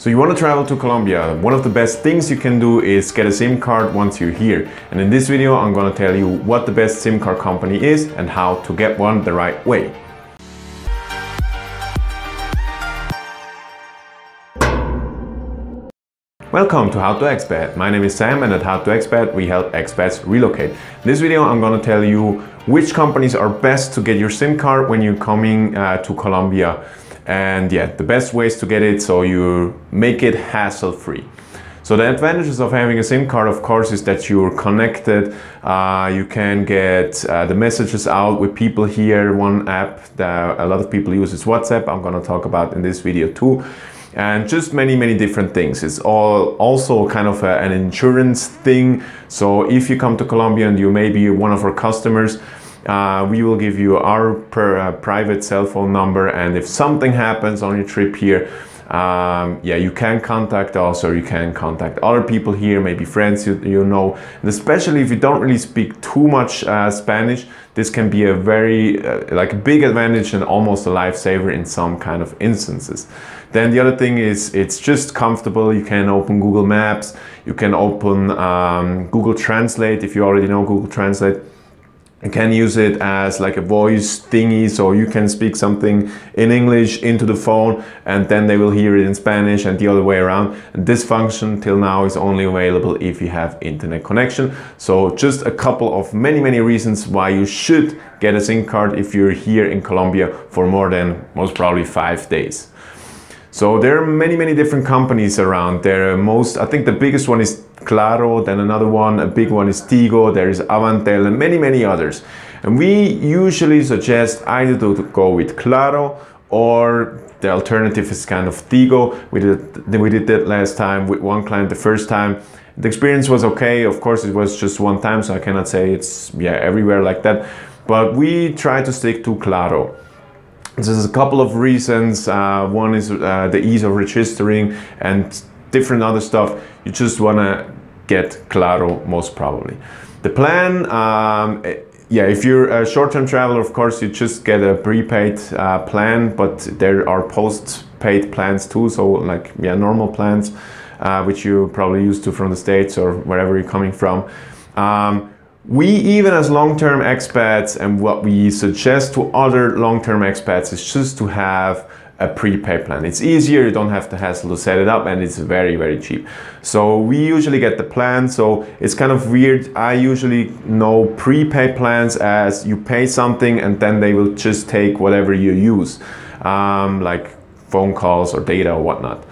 So you want to travel to Colombia. One of the best things you can do is get a SIM card once you're here. And in this video, I'm going to tell you what the best SIM card company is and how to get one the right way. Welcome to How to Expat. My name is Sam, and at How to Expat we help expats relocate. In this video I'm going to tell you which companies are best to get your SIM card when you're coming to Colombia. And yeah, the best ways to get it so you make it hassle-free. So the advantages of having a SIM card, of course, is that you're connected. You can get the messages out with people here. One app that a lot of people use is WhatsApp. I'm going to talk about in this video too. And just many different things. It's all also kind of an insurance thing. So if you come to Colombia and you may be one of our customers, we will give you our private cell phone number, and if something happens on your trip here, yeah, you can contact us or you can contact other people here, maybe friends you know. And especially if you don't really speak too much Spanish, this can be a very like a big advantage and almost a lifesaver in some kind of instances. Then the other thing is it's just comfortable. You can open Google Maps, you can open Google Translate if you already know Google Translate. You can use it as like a voice thingy, so you can speak something in English into the phone and then they will hear it in Spanish and the other way around. And this function till now is only available if you have internet connection. So just a couple of many reasons why you should get a SIM card if you're here in Colombia for more than most probably 5 days. So there are many different companies around there. I think the biggest one is Claro, then another one, a big one is Tigo, there is Outbound and many others. And we usually suggest either to go with Claro or the alternative is kind of Tigo. We did that last time with one client the first time. The experience was okay. Of course, it was just one time, so I cannot say it's everywhere like that. But we try to stick to Claro. There's a couple of reasons. One is the ease of registering and different other stuff. You just want to get Claro most probably. The plan, yeah, if you're a short-term traveler, of course, you just get a prepaid plan, but there are post-paid plans too. So like, yeah, normal plans, which you probably used to from the States or wherever you're coming from. We even as long-term expats, and what we suggest to other long-term expats is just to have a prepaid plan. It's easier, you don't have to hassle to set it up, and it's very cheap. So we usually get the plan. So it's kind of weird. I usually know prepaid plans as you pay something and then they will just take whatever you use, like phone calls or data or whatnot.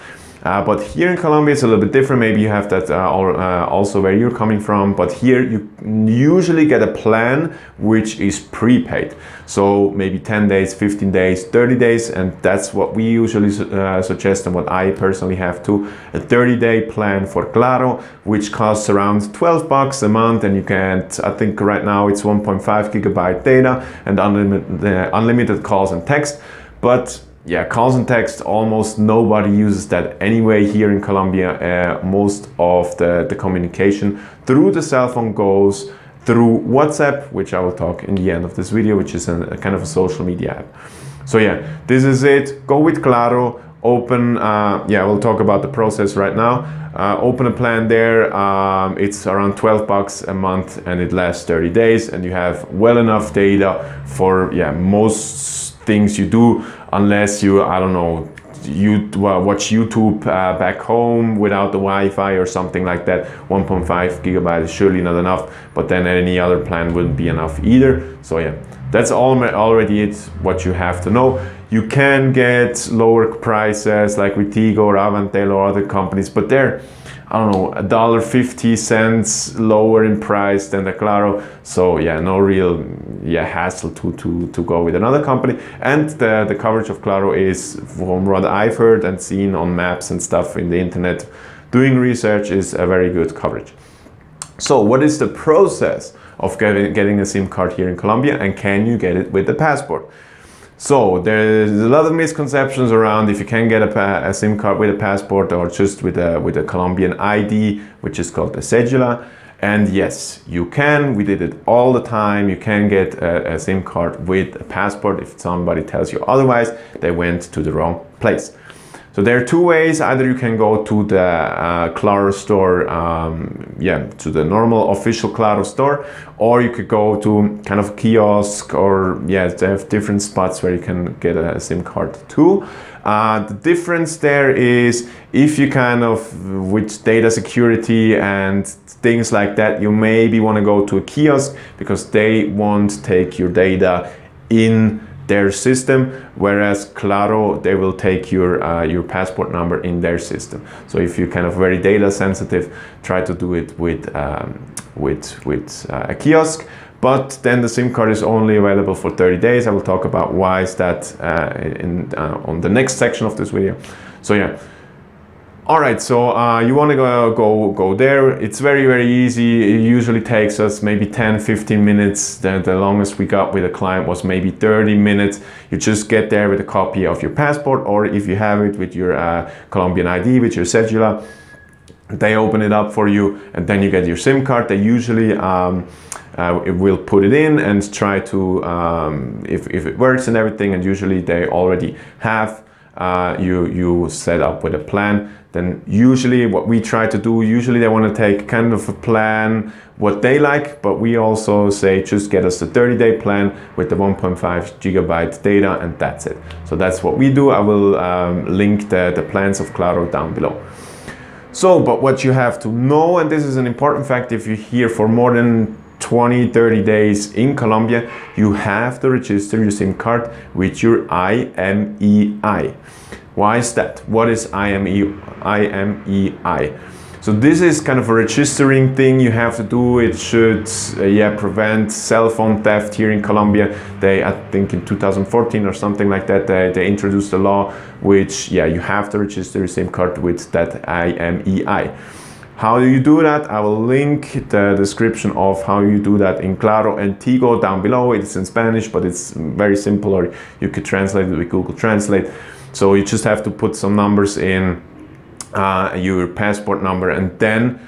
But here in Colombia it's a little bit different. Maybe you have that also where you're coming from, but here you usually get a plan which is prepaid. So maybe 10 days, 15 days, 30 days, and that's what we usually suggest and what I personally have too. A 30-day plan for Claro, which costs around 12 bucks a month, and you can, I think right now it's 1.5 gigabyte data and unlimited calls and text. But yeah, calls and text, almost nobody uses that anyway here in Colombia. Most of the communication through the cell phone goes through WhatsApp, which I will talk in the end of this video, which is a kind of a social media app. So yeah, this is it. Go with Claro, open, yeah, we'll talk about the process right now. Open a plan there. It's around 12 bucks a month and it lasts 30 days and you have well enough data for, yeah, most things you do, unless you, I don't know, you watch YouTube back home without the Wi-Fi or something like that. 1.5 gigabytes is surely not enough, but then any other plan wouldn't be enough either. So yeah, that's already it, what you have to know. You can get lower prices like with Tigo or Avantel or other companies, but they're, I don't know, $1.50 lower in price than the Claro. So yeah, no real hassle to go with another company. And the coverage of Claro is, from what I've heard and seen on maps and stuff in the internet, doing research, is a very good coverage. So what is the process of getting a SIM card here in Colombia, and can you get it with the passport? So there's a lot of misconceptions around if you can get a SIM card with a passport or just with a Colombian ID, which is called a cédula. And yes, you can. We did it all the time. You can get a SIM card with a passport. If somebody tells you otherwise, they went to the wrong place. So So there are two ways. Either you can go to the Claro store, to the normal official Claro store, or you could go to kind of kiosk, or they have different spots where you can get a SIM card too. The difference there is if you kind of, with data security and things like that, you maybe want to go to a kiosk because they won't take your data in their system, whereas Claro, they will take your passport number in their system. So if you're kind of very data sensitive, try to do it with a kiosk. But then the SIM card is only available for 30 days. I will talk about why is that on the next section of this video. So yeah. All right, so you want to go there. It's very easy. It usually takes us maybe 10-15 minutes. The longest we got with a client was maybe 30 minutes. You just get there with a copy of your passport, or if you have it with your Colombian ID, with your cedula, they open it up for you, and then you get your SIM card. They usually will put it in and try to, if it works and everything, and usually they already have you set up with a plan. Then usually what we try to do, usually they want to take kind of a plan what they like, but we also say just get us the 30-day plan with the 1.5 gigabyte data, and that's it. So that's what we do. I will link the plans of Claro down below. So, but what you have to know, and this is an important fact, if you're here for more than 20-30 days in Colombia, you have to register your SIM card with your IMEI. Why is that? What is IMEI? So this is kind of a registering thing you have to do. It should prevent cell phone theft here in Colombia. I think in 2014 or something like that, they introduced a law which you have to register your SIM card with that IMEI. How do you do that? I will link the description of how you do that in Claro and Tigo down below. It's in Spanish, but it's very simple, or you could translate it with Google Translate. So you just have to put some numbers in, your passport number, and then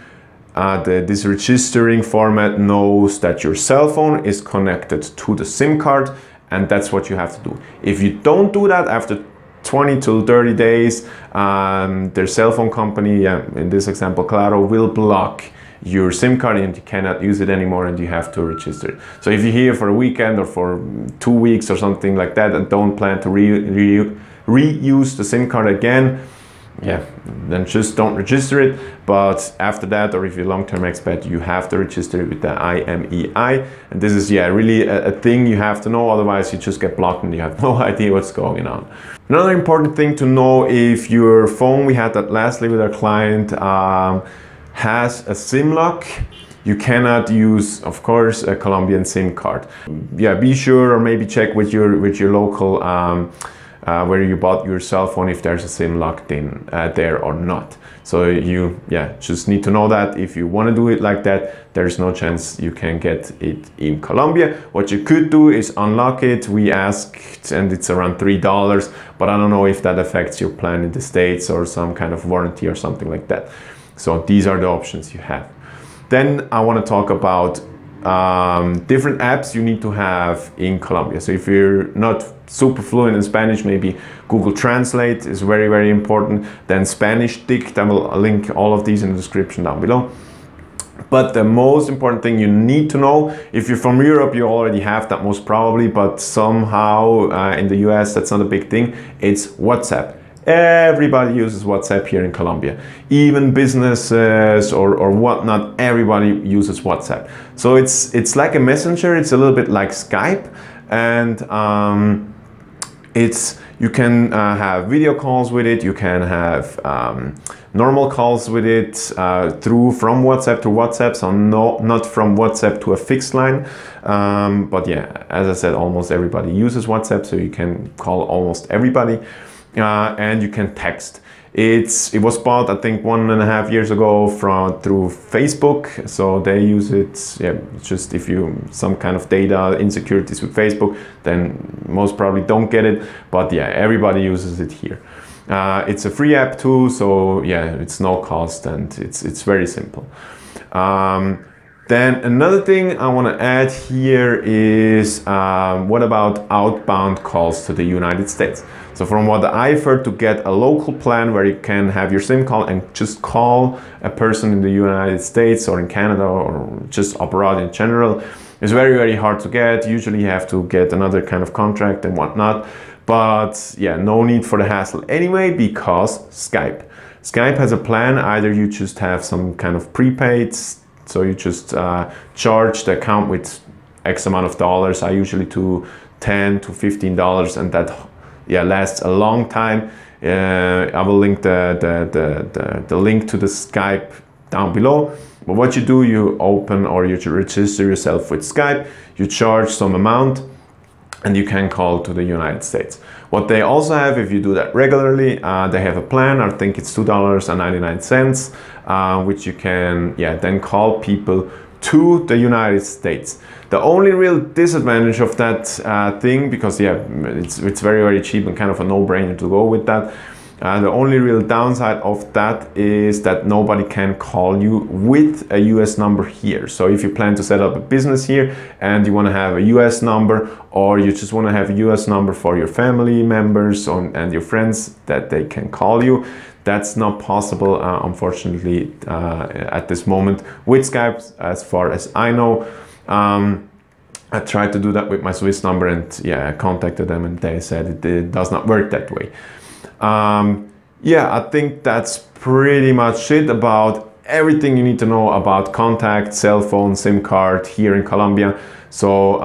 this registering format knows that your cell phone is connected to the SIM card, and that's what you have to do. If you don't do that after 20 to 30 days, their cell phone company, in this example Claro, will block your SIM card and you cannot use it anymore, and you have to register it. So if you're here for a weekend or for 2 weeks or something like that and don't plan to reuse the SIM card again, then just don't register it. But after that, or if you're long-term expat, you have to register it with the IMEI, and this is really a thing you have to know, otherwise you just get blocked and you have no idea what's going on. Another important thing to know, if your phone, we had that lastly with our client, has a SIM lock, you cannot use, of course, a Colombian SIM card. Be sure, or maybe check with your local where you bought your cell phone, if there's a SIM locked in there or not. So you just need to know that if you want to do it like that, there's no chance you can get it in Colombia. What you could do is unlock it. We asked, and it's around $3, but I don't know if that affects your plan in the States or some kind of warranty or something like that. So these are the options you have. Then I want to talk about different apps you need to have in Colombia. So if you're not super fluent in Spanish, maybe Google Translate is very important. Then Spanish Dict, I will link all of these in the description down below. But the most important thing you need to know, if you're from Europe, you already have that most probably, but somehow in the US that's not a big thing, it's WhatsApp. Everybody uses WhatsApp here in Colombia. Even businesses or whatnot, everybody uses WhatsApp. So it's like a messenger, it's a little bit like Skype, and you can have video calls with it, you can have normal calls with it from WhatsApp to WhatsApp, so not from WhatsApp to a fixed line. But as I said, almost everybody uses WhatsApp, so you can call almost everybody. And you can text. It was bought, I think, 1.5 years ago through Facebook, so they use it. Just if you some kind of data insecurities with Facebook, then most probably don't get it. But everybody uses it here. It's a free app too, so it's no cost, and it's very simple. Then another thing I want to add here is what about outbound calls to the United States? So from what I've heard, to get a local plan where you can have your SIM call and just call a person in the United States or in Canada or just abroad in general is very, very hard to get. Usually you have to get another kind of contract and whatnot. But yeah, no need for the hassle anyway, because Skype. Skype has a plan. Either you just have some kind of prepaid, so you just charge the account with X amount of dollars. I usually do $10 to $15, and that lasts a long time. I will link the link to the Skype down below. But what you do, you open or you register yourself with Skype, you charge some amount, and you can call to the United States. What they also have, if you do that regularly, they have a plan, I think it's $2.99, which you can then call people to the United States. The only real disadvantage of that thing, because it's very, very cheap and kind of a no-brainer to go with that, the only real downside of that is that nobody can call you with a US number here. So if you plan to set up a business here and you want to have a US number, or you just want to have a US number for your family members and your friends that they can call you, that's not possible, unfortunately, at this moment with Skype, as far as I know. I tried to do that with my Swiss number, and I contacted them and they said it does not work that way. I think that's pretty much it about everything you need to know about contact, cell phone, SIM card here in Colombia. So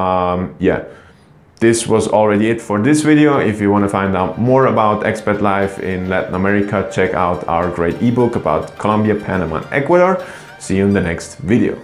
this was already it for this video. If you want to find out more about expat life in Latin America, check out our great ebook about Colombia, Panama, and Ecuador. See you in the next video.